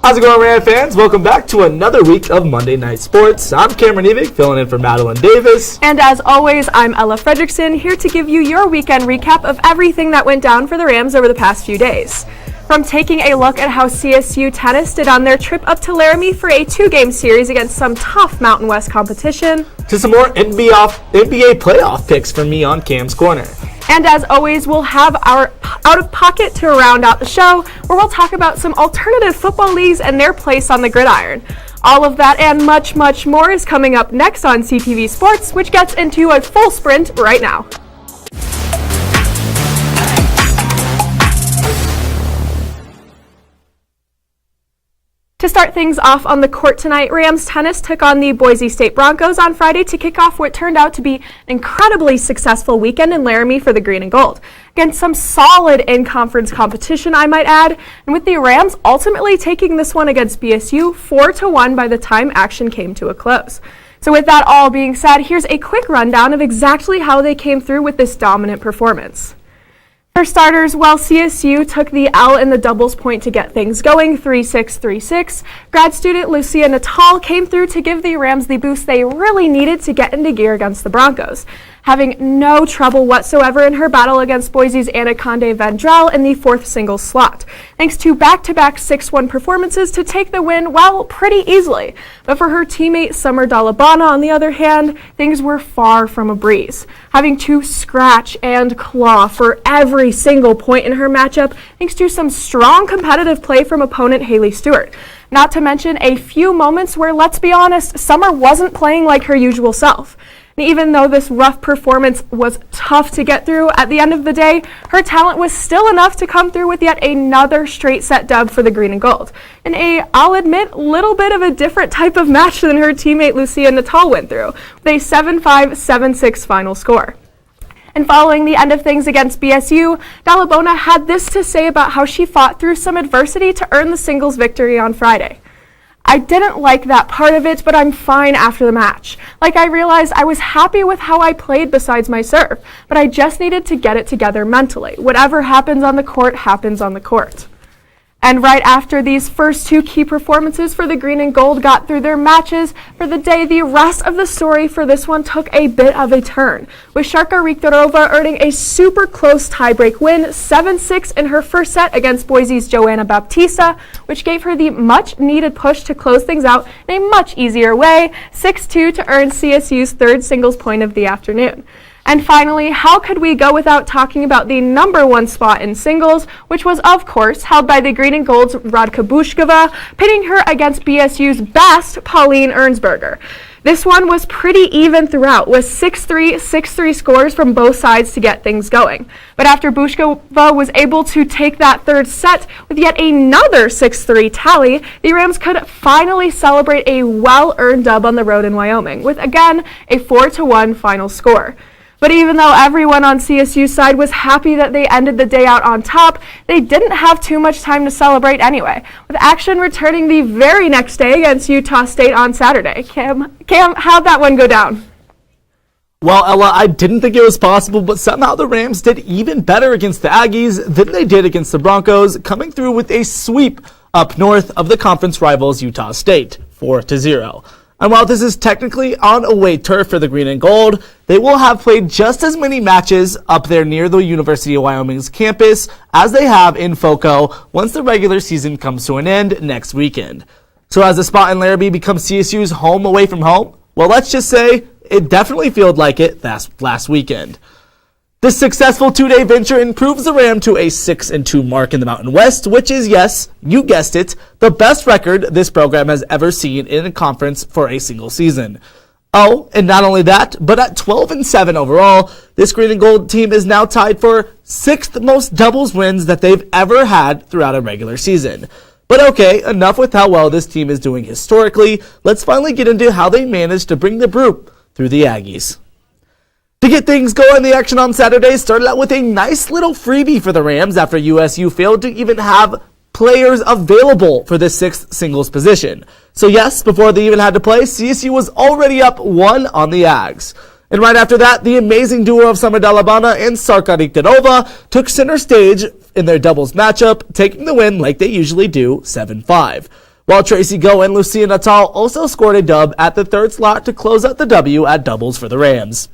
How's it going, Ram fans? Welcome back to another week of Monday Night Sports. I'm Cameron Evig, filling in for Madeline Davis. And as always, I'm Ella Fredrikson, here to give you your weekend recap of everything that went down for the Rams over the past few days. From taking a look at how CSU tennis did on their trip up to Laramie for a 2-game series against some tough Mountain West competition, to some more NBA playoff picks from me on Cam's Corner. And as always, we'll have our Out of Pocket to round out the show, where we'll talk about some alternative football leagues and their place on the gridiron. All of that and much, much more is coming up next on CTV Sports, which gets into a full sprint right now. To start things off on the court tonight, Rams tennis took on the Boise State Broncos on Friday to kick off what turned out to be an incredibly successful weekend in Laramie for the green and gold. Against some solid in-conference competition, I might add, and with the Rams ultimately taking this one against BSU 4-1 by the time action came to a close. So with that all being said, here's a quick rundown of exactly how they came through with this dominant performance. For starters, while CSU took the L in the doubles point to get things going, 3-6, 3-6, grad student Lucia Natal came through to give the Rams the boost they really needed to get into gear against the Broncos, having no trouble whatsoever in her battle against Boise's Anaconda Vendrell in the fourth singles slot, thanks to back-to-back 6-1 performances to take the win, well, pretty easily. But for her teammate Summer Dalabana, on the other hand, things were far from a breeze, having to scratch and claw for every single point in her matchup, thanks to some strong competitive play from opponent Haley Stewart. Not to mention a few moments where, let's be honest, Summer wasn't playing like her usual self. And even though this rough performance was tough to get through, at the end of the day, her talent was still enough to come through with yet another straight set dub for the green and gold. And I'll admit, little bit of a different type of match than her teammate Lucia Natal went through, with a 7-5, 7-6 final score. And following the end of things against BSU, Dalabona had this to say about how she fought through some adversity to earn the singles victory on Friday. I didn't like that part of it, but I'm fine after the match. I realized I was happy with how I played besides my serve, but I just needed to get it together mentally. Whatever happens on the court happens on the court. And right after these first two key performances for the green and gold got through their matches for the day, the rest of the story for this one took a bit of a turn, with Sharka Riktorova earning a super close tiebreak win, 7-6 in her first set against Boise's Joanna Baptista, which gave her the much-needed push to close things out in a much easier way, 6-2 to earn CSU's third singles point of the afternoon. And finally, how could we go without talking about the number one spot in singles, which was, of course, held by the green and gold's Radka Bushkova, pitting her against BSU's best, Pauline Ernsberger. This one was pretty even throughout, with 6-3, 6-3 scores from both sides to get things going. But after Bushkova was able to take that third set with yet another 6-3 tally, the Rams could finally celebrate a well-earned dub on the road in Wyoming, with, again, a 4-1 final score. But even though everyone on CSU's side was happy that they ended the day out on top, they didn't have too much time to celebrate anyway, with action returning the very next day against Utah State on Saturday. Cam, how'd that one go down? Well, Ella, I didn't think it was possible, but somehow the Rams did even better against the Aggies than they did against the Broncos, coming through with a sweep up north of the conference rivals Utah State, 4-0. And while this is technically on away turf for the green and gold, they will have played just as many matches up there near the University of Wyoming's campus as they have in FOCO once the regular season comes to an end next weekend. So as the spot in Laramie becomes CSU's home away from home, well, let's just say it definitely felt like it last weekend. This successful two-day venture improves the Ram to a 6-2 mark in the Mountain West, which is, yes, you guessed it, the best record this program has ever seen in a conference for a single season. Oh, and not only that, but at 12-7 overall, this green and gold team is now tied for 6th most doubles wins that they've ever had throughout a regular season. But okay, enough with how well this team is doing historically. Let's finally get into how they managed to bring the group through the Aggies. To get things going, the action on Saturday started out with a nice little freebie for the Rams after USU failed to even have players available for the 6th singles position. So yes, before they even had to play, CSU was already up 1 on the Ags. And right after that, the amazing duo of Summer Dalabana and Sarka Riktorova took center stage in their doubles matchup, taking the win like they usually do, 7-5. while Tracy Go and Lucia Natal also scored a dub at the third slot to close out the W at doubles for the Rams.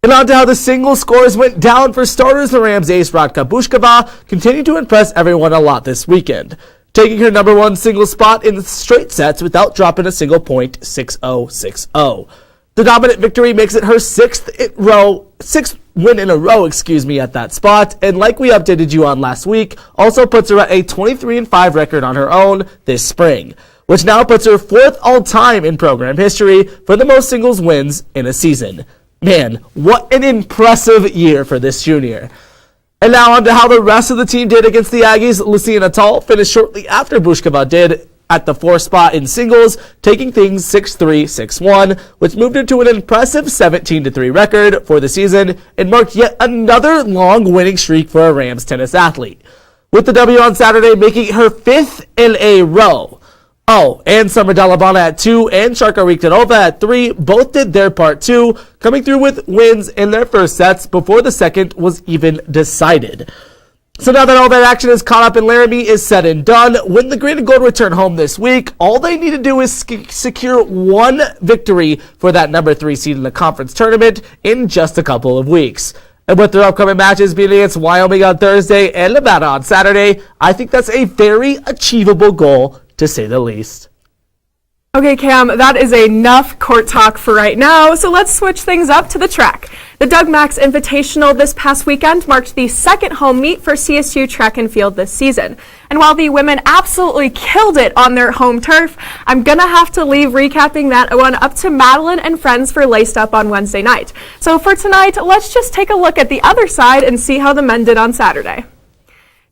And on to how the singles scores went down for starters. The Rams ace Radka Bushkova continued to impress everyone a lot this weekend, taking her number one singles spot in straight sets without dropping a single point, 6-0, 6-0. The dominant victory makes it her sixth win in a row, at that spot, and like we updated you on last week, also puts her at a 23-5 record on her own this spring, which now puts her fourth all-time in program history for the most singles wins in a season. Man, what an impressive year for this junior. And now on to how the rest of the team did against the Aggies. Lucia Natal finished shortly after Bushkova did at the fourth spot in singles, taking things 6-3, 6-1, which moved her to an impressive 17-3 record for the season and marked yet another long winning streak for a Rams tennis athlete, with the W on Saturday making her fifth in a row. Oh, and Summer Dalabana at 2 and Sharka Riktanova at 3 both did their part too, coming through with wins in their first sets before the second was even decided. So now that all that action is caught up and Laramie is said and done, when the Green and Gold return home this week, all they need to do is secure one victory for that number 3 seed in the conference tournament in just a couple of weeks. And with their upcoming matches being against Wyoming on Thursday and Nevada on Saturday, I think that's a very achievable goal, to say the least. Okay, Cam, that is enough court talk for right now, so let's switch things up to the track. The Doug Max Invitational this past weekend marked the second home meet for CSU track and field this season. And while the women absolutely killed it on their home turf, I'm gonna have to leave recapping that one up to Madeline and friends for Laced Up on Wednesday night. So for tonight, let's just take a look at the other side and see how the men did on Saturday.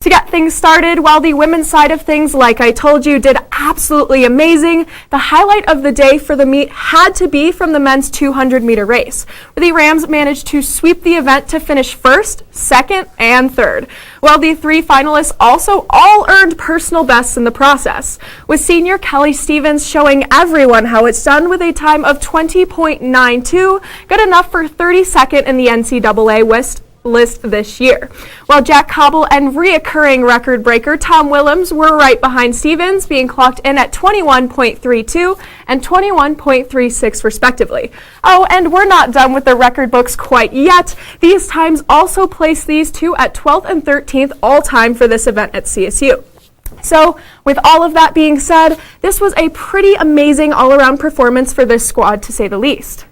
To get things started, while the women's side of things, like I told you, did absolutely amazing, the highlight of the day for the meet had to be from the men's 200-meter race, where the Rams managed to sweep the event to finish first, second, and third, while the 3 finalists also all earned personal bests in the process, with senior Kelly Stevens showing everyone how it's done with a time of 20.92, good enough for 32nd in the NCAA list this year, while Jack Cobble and reoccurring record breaker Tom Willems were right behind Stevens, being clocked in at 21.32 and 21.36 respectively. Oh, and we're not done with the record books quite yet. These times also place these two at 12th and 13th all time for this event at CSU. So, with all of that being said, this was a pretty amazing all-around performance for this squad, to say the least.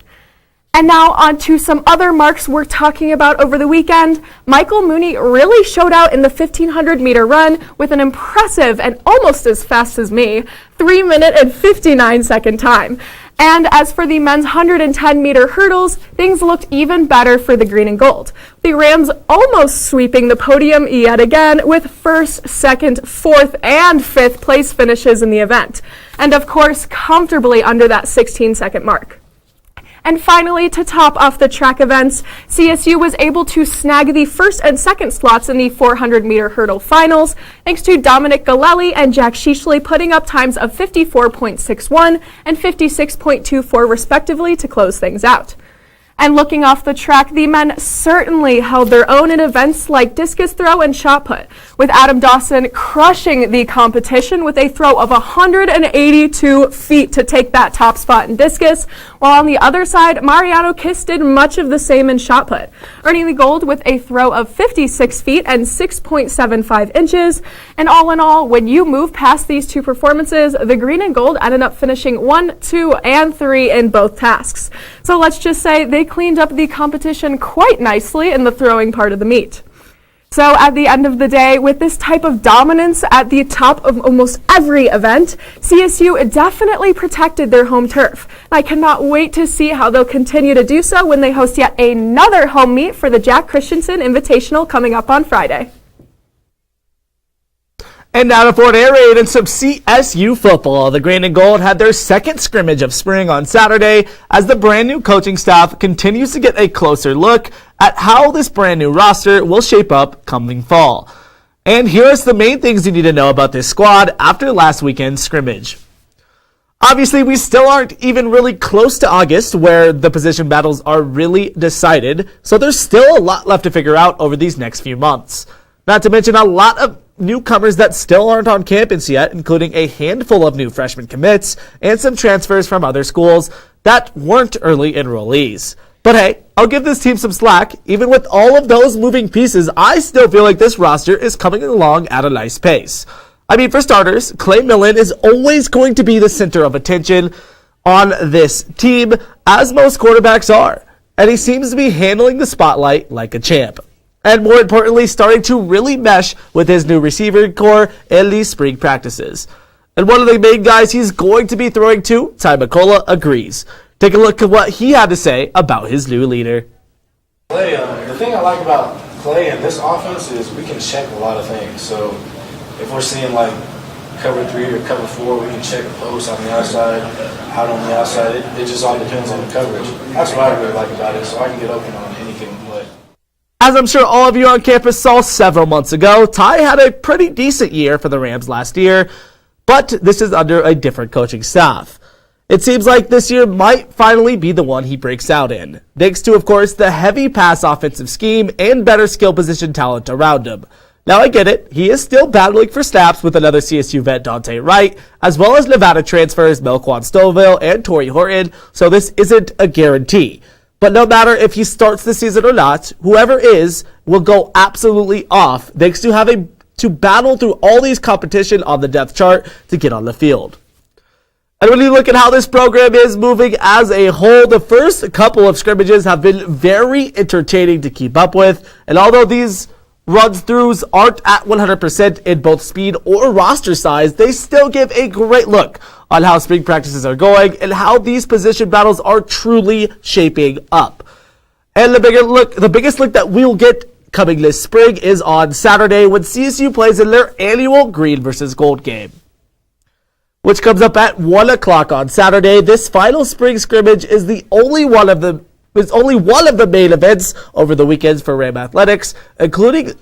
And now on to some other marks we're talking about over the weekend. Michael Mooney really showed out in the 1,500-meter run with an impressive and almost as fast as me, 3-minute and 59-second time. And as for the men's 110-meter hurdles, things looked even better for the Green and Gold. The Rams almost sweeping the podium yet again with first, second, fourth, and fifth place finishes in the event. And of course, comfortably under that 16-second mark. And finally, to top off the track events, CSU was able to snag the first and second slots in the 400-meter hurdle finals, thanks to Dominic Galelli and Jack Sheashley putting up times of 54.61 and 56.24 respectively to close things out. And looking off the track, the men certainly held their own in events like discus throw and shot put, with Adam Dawson crushing the competition with a throw of 182 feet to take that top spot in discus, while on the other side, Mariano Kiss did much of the same in shot put, earning the gold with a throw of 56 feet and 6.75 inches. And all in all, when you move past these two performances, the Green and Gold ended up finishing 1, 2, and 3 in both tasks. So let's just say they cleaned up the competition quite nicely in the throwing part of the meet. So at the end of the day, with this type of dominance at the top of almost every event, CSU definitely protected their home turf. I cannot wait to see how they'll continue to do so when they host yet another home meet for the Jack Christensen Invitational coming up on Friday. And now to Fort Air Raid and some CSU football. The Green and Gold had their second scrimmage of spring on Saturday as the brand new coaching staff continues to get a closer look at how this brand new roster will shape up coming fall. And here are the main things you need to know about this squad after last weekend's scrimmage. Obviously, we still aren't even really close to August where the position battles are really decided, so there's still a lot left to figure out over these next few months. Not to mention a lot of newcomers that still aren't on campus yet, including a handful of new freshman commits and some transfers from other schools that weren't early enrollees. But hey, I'll give this team some slack. Even with all of those moving pieces, I still feel like this roster is coming along at a nice pace. I mean, for starters, Clay Millen is always going to be the center of attention on this team, as most quarterbacks are. And he seems to be handling the spotlight like a champ. And more importantly, starting to really mesh with his new receiver core in these spring practices. And one of the main guys he's going to be throwing to, Ty McCullough, agrees. Take a look at what he had to say about his new leader. Clay, the thing I like about Clay and this offense is we can check a lot of things. So if we're seeing like cover 3 or cover 4, we can check post on the outside, out on the outside. It just all depends on the coverage. That's what I really like about it, so I can get open on any given play. As I'm sure all of you on campus saw several months ago, Ty had a pretty decent year for the Rams last year, but this is under a different coaching staff. It seems like this year might finally be the one he breaks out in, thanks to, of course, the heavy pass offensive scheme and better skill position talent around him. Now, I get it, he is still battling for snaps with another CSU vet, Dante Wright, as well as Nevada transfers Melquan Stovall and Torrey Horton, so this isn't a guarantee. But no matter if he starts the season or not, whoever is will go absolutely off, thanks to having to battle through all these competition on the depth chart to get on the field. And when you look at how this program is moving as a whole, the first couple of scrimmages have been very entertaining to keep up with. And although these run-throughs aren't at 100% in both speed or roster size, they still give a great look on how spring practices are going and how these position battles are truly shaping up. And the biggest look that we'll get coming this spring is on Saturday when CSU plays in their annual green versus gold game, which comes up at 1 o'clock on Saturday. This final spring scrimmage is only one of the main events over the weekends for Ram Athletics, including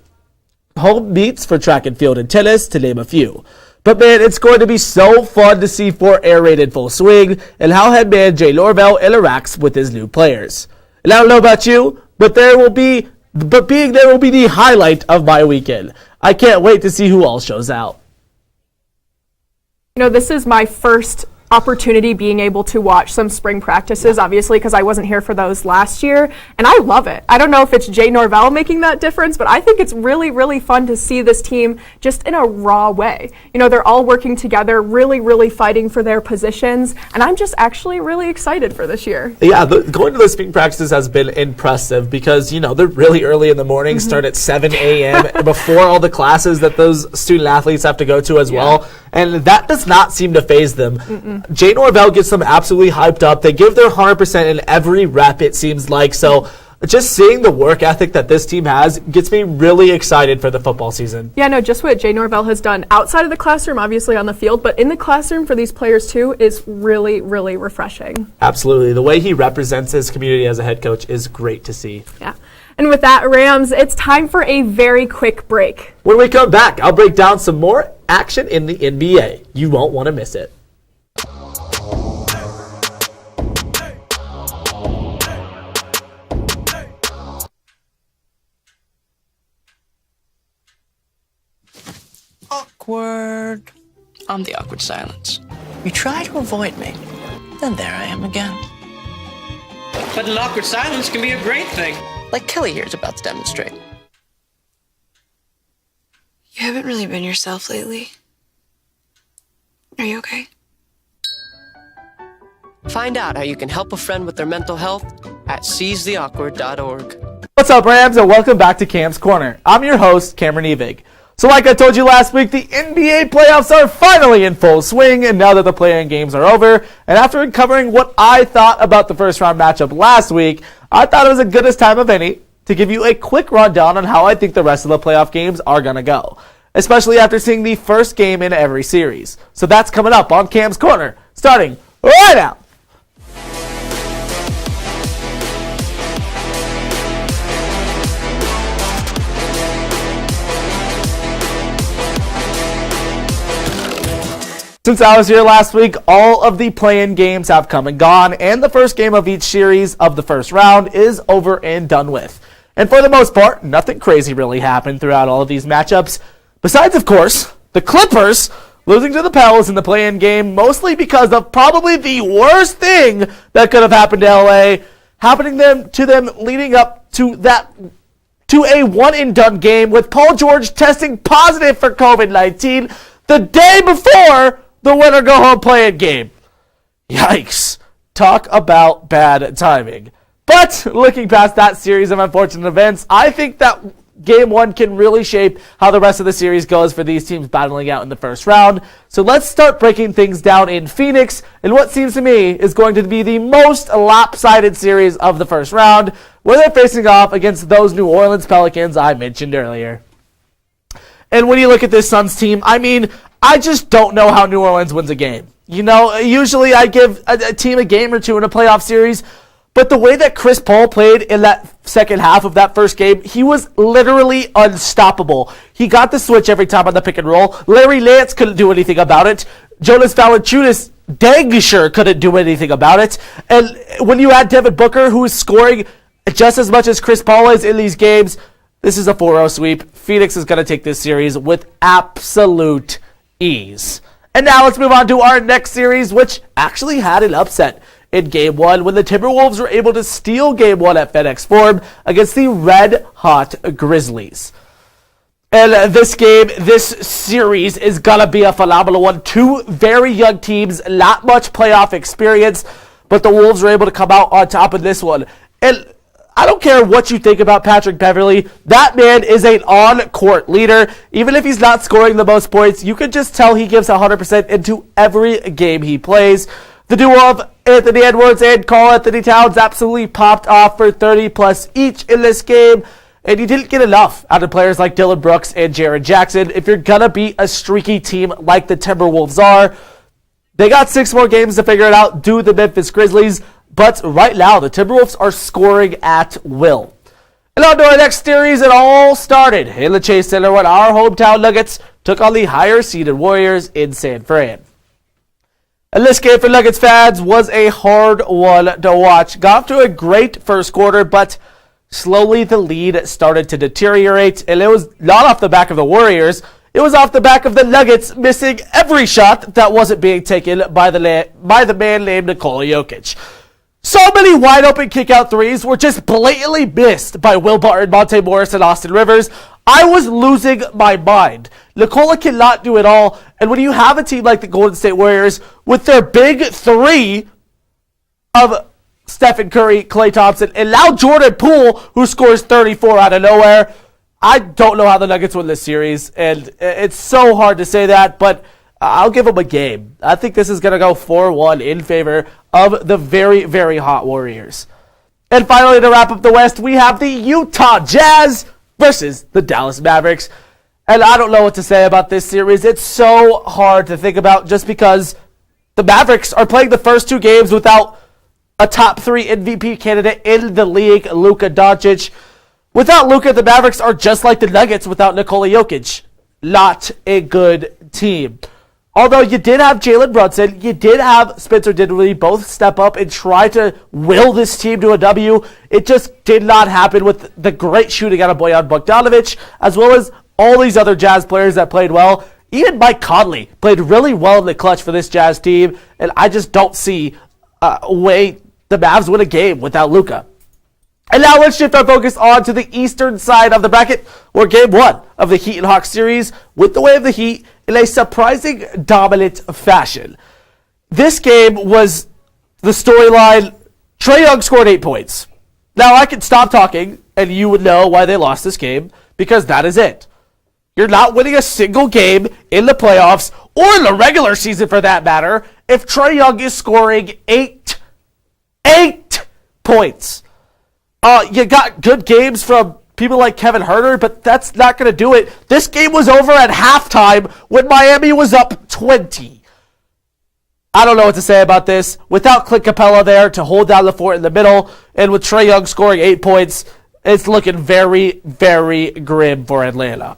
home meets for track and field and tennis, to name a few. But man, it's going to be so fun to see 4 air raid in full swing and how head man Jay Norvell interacts with his new players. And I don't know about you, but being there will be the highlight of my weekend. I can't wait to see who all shows out. You know, this is my first opportunity being able to watch some spring practices, obviously, because I wasn't here for those last year, and I love it. I don't know if it's Jay Norvell making that difference, but I think it's really, really fun to see this team just in a raw way. You know, they're all working together, really, really fighting for their positions, and I'm just actually really excited for this year. Yeah, going to those spring practices has been impressive because, you know, they're really early in the morning, start at 7 a.m. before all the classes that those student athletes have to go to as well, and that does not seem to faze them. Jay Norvell gets them absolutely hyped up. They give their 100% in every rep, it seems like. So just seeing the work ethic that this team has gets me really excited for the football season. Yeah, no, just what Jay Norvell has done outside of the classroom, obviously on the field, but in the classroom for these players too is really, really refreshing. Absolutely. The way he represents his community as a head coach is great to see. Yeah. And with that, Rams, it's time for a very quick break. When we come back, I'll break down some more action in the NBA. You won't want to miss it. Awkward. I'm the awkward silence. You try to avoid me, then there I am again. But an awkward silence can be a great thing. Like Kelly here is about to demonstrate. You haven't really been yourself lately. Are you okay? Find out how you can help a friend with their mental health at seizetheawkward.org. What's up, Rams, and welcome back to Cam's Corner. I'm your host, Cameron Evig. So like I told you last week, the NBA playoffs are finally in full swing, and now that the play-in games are over, and after covering what I thought about the first-round matchup last week, I thought it was the goodest time of any to give you a quick rundown on how I think the rest of the playoff games are going to go, especially after seeing the first game in every series. So that's coming up on Cam's Corner, starting right now. Since I was here last week, all of the play-in games have come and gone, and the first game of each series of the first round is over and done with. And for the most part, nothing crazy really happened throughout all of these matchups, Besides, of course, the Clippers losing to the Pels in the play-in game, mostly because of probably the worst thing that could have happened to LA, happening to them leading up to a one-and-done game with Paul George testing positive for COVID-19 the day before the winner-go-home play-in game. Yikes. Talk about bad timing. But looking past that series of unfortunate events, I think that Game 1 can really shape how the rest of the series goes for these teams battling out in the first round. So let's start breaking things down in Phoenix in what seems to me is going to be the most lopsided series of the first round, where they're facing off against those New Orleans Pelicans I mentioned earlier. And when you look at this Suns team, I just don't know how New Orleans wins a game. Usually I give a team a game or two in a playoff series, but the way that Chris Paul played in that second half of that first game, he was literally unstoppable. He got the switch every time on the pick and roll. Larry Nance couldn't do anything about it. Jonas Valanciunas dang sure couldn't do anything about it. And when you add Devin Booker, who is scoring just as much as Chris Paul is in these games, this is a 4-0 sweep. Phoenix is going to take this series with absolute ease. And now let's move on to our next series, which actually had an upset in Game 1 when the Timberwolves were able to steal Game 1 at FedEx Forum against the red-hot Grizzlies. And this series is going to be a phenomenal one. Two very young teams, not much playoff experience, but the Wolves were able to come out on top in this one. And I don't care what you think about Patrick Beverley. That man is an on-court leader. Even if he's not scoring the most points, you can just tell he gives 100% into every game he plays. The duo of Anthony Edwards and Karl Anthony Towns absolutely popped off for 30-plus each in this game, and you didn't get enough out of players like Dillon Brooks and Jaren Jackson if you're going to beat a streaky team like the Timberwolves are. They got 6 more games to figure it out due to the Memphis Grizzlies, but right now the Timberwolves are scoring at will. And on to our next series, it all started in the Chase Center when our hometown Nuggets took on the higher-seeded Warriors in San Fran. And this game for Nuggets fans was a hard one to watch. Got off to a great first quarter, but slowly the lead started to deteriorate, and it was not off the back of the Warriors. It was off the back of the Nuggets missing every shot that wasn't being taken by the man named Nikola Jokic. So many wide-open kick-out threes were just blatantly missed by Will Barton, Monte Morris, and Austin Rivers. I was losing my mind. Nikola cannot do it all, and when you have a team like the Golden State Warriors with their big three of Stephen Curry, Klay Thompson, and now Jordan Poole, who scores 34 out of nowhere, I don't know how the Nuggets win this series, and it's so hard to say that, but I'll give them a game. I think this is going to go 4-1 in favor of the very, very hot Warriors. And finally, to wrap up the West, we have the Utah Jazz versus the Dallas Mavericks. And I don't know what to say about this series. It's so hard to think about just because the Mavericks are playing the first 2 games without a top 3 MVP candidate in the league, Luka Doncic. Without Luka, the Mavericks are just like the Nuggets without Nikola Jokic. Not a good team. Although you did have Jalen Brunson, you did have Spencer Dinwiddie both step up and try to will this team to a W. It just did not happen with the great shooting out of Bojan Bogdanovic, as well as all these other Jazz players that played well. Even Mike Conley played really well in the clutch for this Jazz team, and I just don't see a way the Mavs win a game without Luka. And now let's shift our focus on to the eastern side of the bracket, where Game 1 of the Heat and Hawks series went the way of the Heat in a surprising dominant fashion. This game was the storyline. Trae Young scored 8 points. Now I could stop talking and you would know why they lost this game, because that is it. You're not winning a single game in the playoffs, or in the regular season for that matter, if Trae Young is scoring 8 points. You got good games from people like Kevin Huerter, but that's not going to do it. This game was over at halftime when Miami was up 20. I don't know what to say about this. Without Clint Capella there to hold down the fort in the middle, and with Trae Young scoring 8 points, it's looking very, very grim for Atlanta.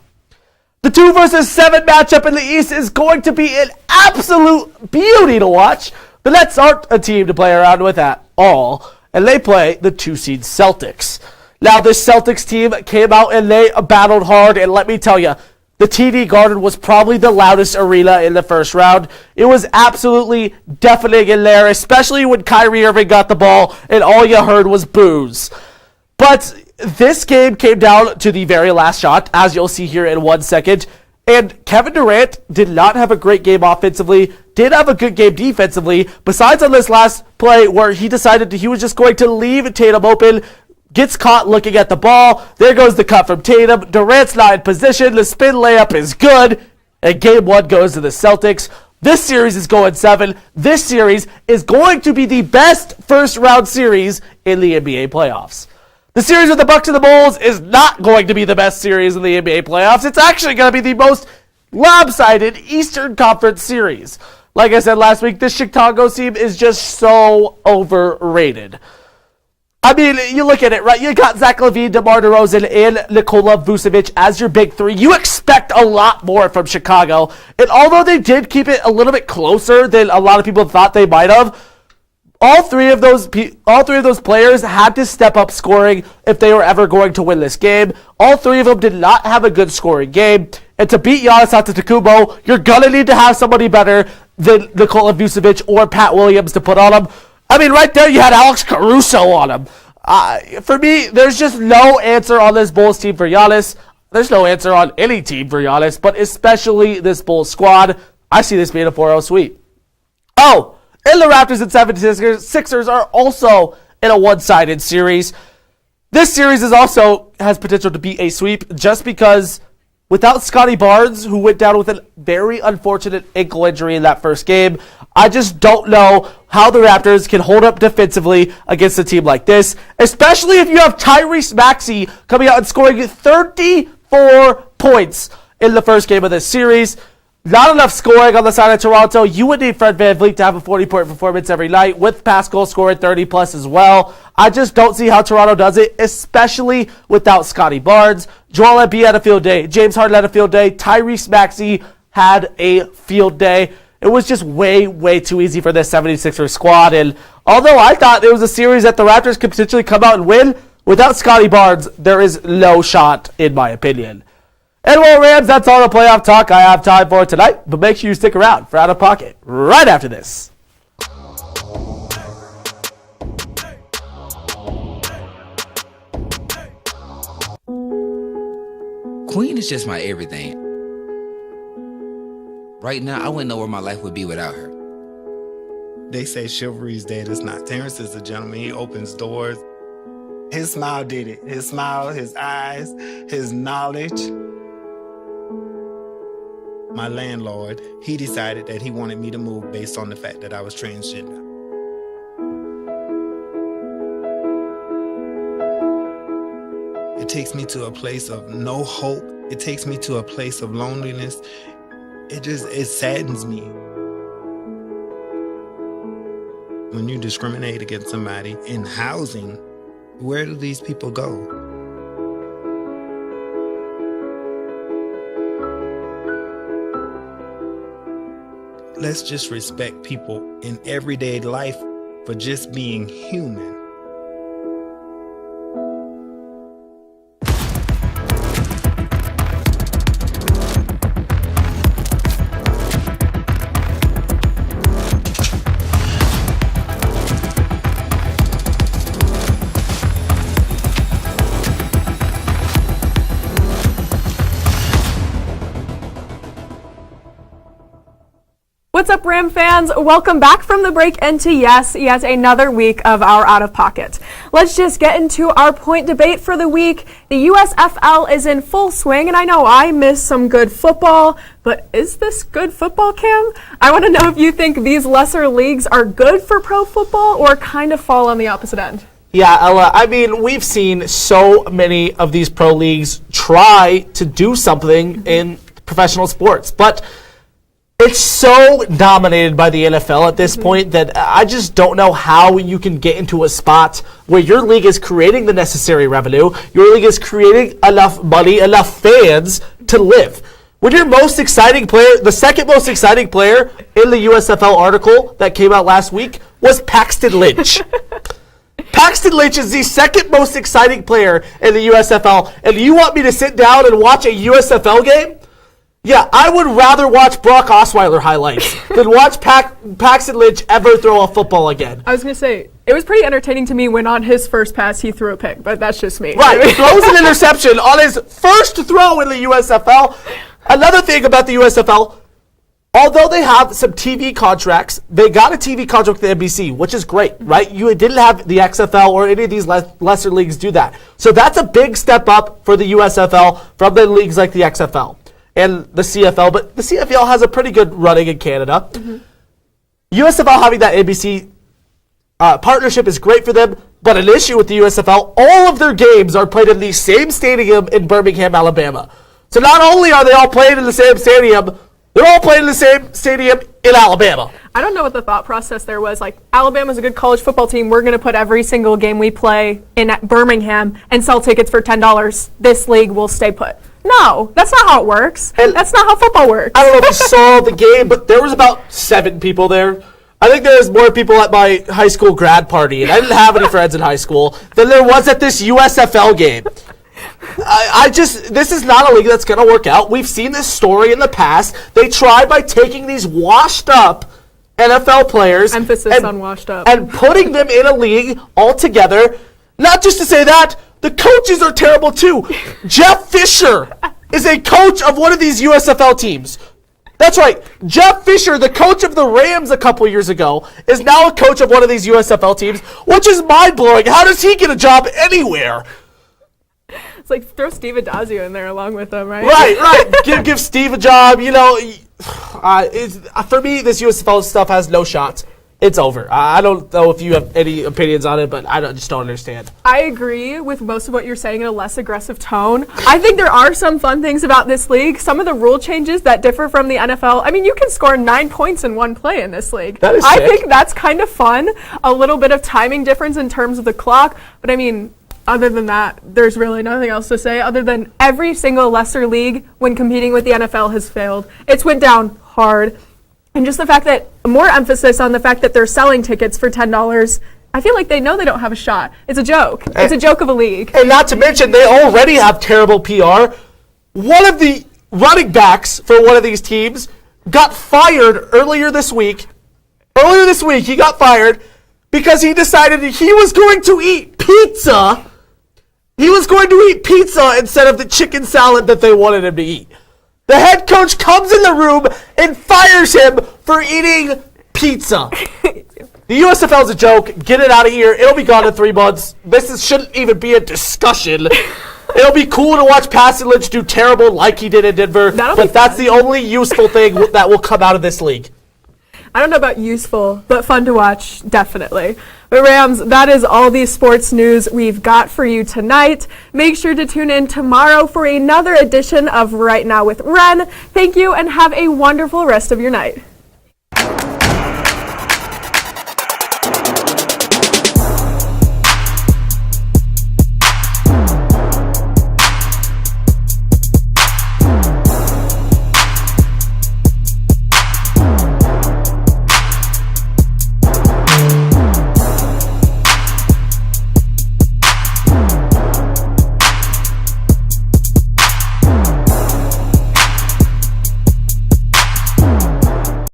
The 2 versus 7 matchup in the East is going to be an absolute beauty to watch. The Nets aren't a team to play around with at all, and they play the 2-seed Celtics. Now, this Celtics team came out and they battled hard, and let me tell you, the TD Garden was probably the loudest arena in the first round. It was absolutely deafening in there, especially when Kyrie Irving got the ball and all you heard was boos. But this game came down to the very last shot, as you'll see here in 1 second. And Kevin Durant did not have a great game offensively, did have a good game defensively, besides on this last play where he decided he was just going to leave Tatum open, gets caught looking at the ball. There goes the cut from Tatum. Durant's not in position. The spin layup is good. And game 1 goes to the Celtics. This series is going 7. This series is going to be the best first round series in the NBA playoffs. The series with the Bucks and the Bulls is not going to be the best series in the NBA playoffs. It's actually going to be the most lopsided Eastern Conference series. Like I said last week, this Chicago team is just so overrated. I mean, you look at it, right? You got Zach LaVine, DeMar DeRozan, and Nikola Vucevic as your big three. You expect a lot more from Chicago. And although they did keep it a little bit closer than a lot of people thought they might have, all three of those players had to step up scoring if they were ever going to win this game. All three of them did not have a good scoring game. And to beat Giannis Antetokounmpo, you're going to need to have somebody better than Nikola Vucevic or Pat Williams to put on him. I mean, right there you had Alex Caruso on him. For me, there's just no answer on this Bulls team for Giannis. There's no answer on any team for Giannis, but especially this Bulls squad. I see this being a 4-0 sweep. Oh, and the Raptors and 76ers are also in a one-sided series. This series has potential to be a sweep just because without Scotty Barnes, who went down with a very unfortunate ankle injury in that first game, I just don't know how the Raptors can hold up defensively against a team like this, especially if you have Tyrese Maxey coming out and scoring 34 points in the first game of this series. Not enough scoring on the side of Toronto. You would need Fred VanVleet to have a 40-point performance every night, with Pascal scoring 30-plus as well. I just don't see how Toronto does it, especially without Scotty Barnes. Joel Embiid had a field day. James Harden had a field day. Tyrese Maxey had a field day. It was just way, way too easy for this 76ers squad. And although I thought it was a series that the Raptors could potentially come out and win, without Scotty Barnes, there is no shot, in my opinion. And well, Rams, that's all the playoff talk I have time for tonight. But make sure you stick around for Out of Pocket right after this. Queen is just my everything. Right now, I wouldn't know where my life would be without her. They say chivalry's dead. It's not. Terrence is a gentleman. He opens doors. His smile did it. His smile, his eyes, his knowledge. My landlord, he decided that he wanted me to move based on the fact that I was transgender. It takes me to a place of no hope. It takes me to a place of loneliness. It saddens me. When you discriminate against somebody in housing, where do these people go? Let's just respect people in everyday life for just being human. What's up, Ram fans? Welcome back from the break and to yet another week of our Out of Pocket. Let's just get into our point debate for the week. The USFL is in full swing, and I know I missed some good football, but is this good football, Cam? I want to know if you think these lesser leagues are good for pro football or kind of fall on the opposite end. Yeah, Ella, I mean, we've seen so many of these pro leagues try to do something in professional sports, but it's so dominated by the NFL at this point that I just don't know how you can get into a spot where your league is creating the necessary revenue, your league is creating enough money, enough fans to live. When your most exciting player, the second most exciting player in the USFL article that came out last week was Paxton Lynch. Paxton Lynch is the second most exciting player in the USFL, and you want me to sit down and watch a USFL game? Yeah, I would rather watch Brock Osweiler highlights than watch Paxton Lynch ever throw a football again. I was going to say, it was pretty entertaining to me when on his first pass he threw a pick, but that's just me. Right, he throws an interception on his first throw in the USFL. Another thing about the USFL, although they have some TV contracts, they got a TV contract with the NBC, which is great, right? You didn't have the XFL or any of these lesser leagues do that. So that's a big step up for the USFL from the leagues like the XFL and the CFL, but the CFL has a pretty good running in Canada. USFL having that NBC partnership is great for them, but an issue with the USFL, all of their games are played in the same stadium in Birmingham, Alabama. So not only are they all playing in the same stadium, they're all playing in the same stadium in Alabama. I don't know what the thought process there was. Like, Alabama's a good college football team. We're going to put every single game we play in Birmingham and sell tickets for $10. This league will stay put. No, that's not how it works. And that's not how football works. I don't know if you saw the game, but there was about 7 people there. I think there was more people at my high school grad party, and I didn't have any friends in high school, than there was at this USFL game. This is not a league that's going to work out. We've seen this story in the past. They tried by taking these washed up NFL players. Emphasis on washed up. And putting them in a league altogether. Not just to say that, the coaches are terrible too. Jeff Fisher is a coach of one of these USFL teams. That's right. Jeff Fisher, the coach of the Rams a couple years ago, is now a coach of one of these USFL teams, which is mind-blowing. How does he get a job anywhere? It's like, throw Steve Adazio in there along with them, right? Right. Give Steve a job. You know, for me, this USFL stuff has no shots. It's over. I don't know if you have any opinions on it, but I just don't understand. I agree with most of what you're saying in a less aggressive tone. I think there are some fun things about this league. Some of the rule changes that differ from the NFL. I mean, you can score 9 points in one play in this league. That is sick. I think that's kind of fun. A little bit of timing difference in terms of the clock. But I mean, other than that, there's really nothing else to say other than every single lesser league when competing with the NFL has failed. It's went down hard. And just the fact that, more emphasis on the fact that they're selling tickets for $10, I feel like they know they don't have a shot. It's a joke. It's a joke of a league. And not to mention, they already have terrible PR. One of the running backs for one of these teams got fired earlier this week. Earlier this week, he got fired because he decided he was going to eat pizza. He was going to eat pizza instead of the chicken salad that they wanted him to eat. The head coach comes in the room and fires him for eating pizza. The USFL is a joke. Get it out of here. It'll be gone in 3 months. Shouldn't even be a discussion. It'll be cool to watch Paxton Lynch do terrible like he did in Denver, but that's the only useful thing that will come out of this league. I don't know about useful, but fun to watch, definitely. But Rams, that is all the sports news we've got for you tonight. Make sure to tune in tomorrow for another edition of Right Now with Ren. Thank you and have a wonderful rest of your night.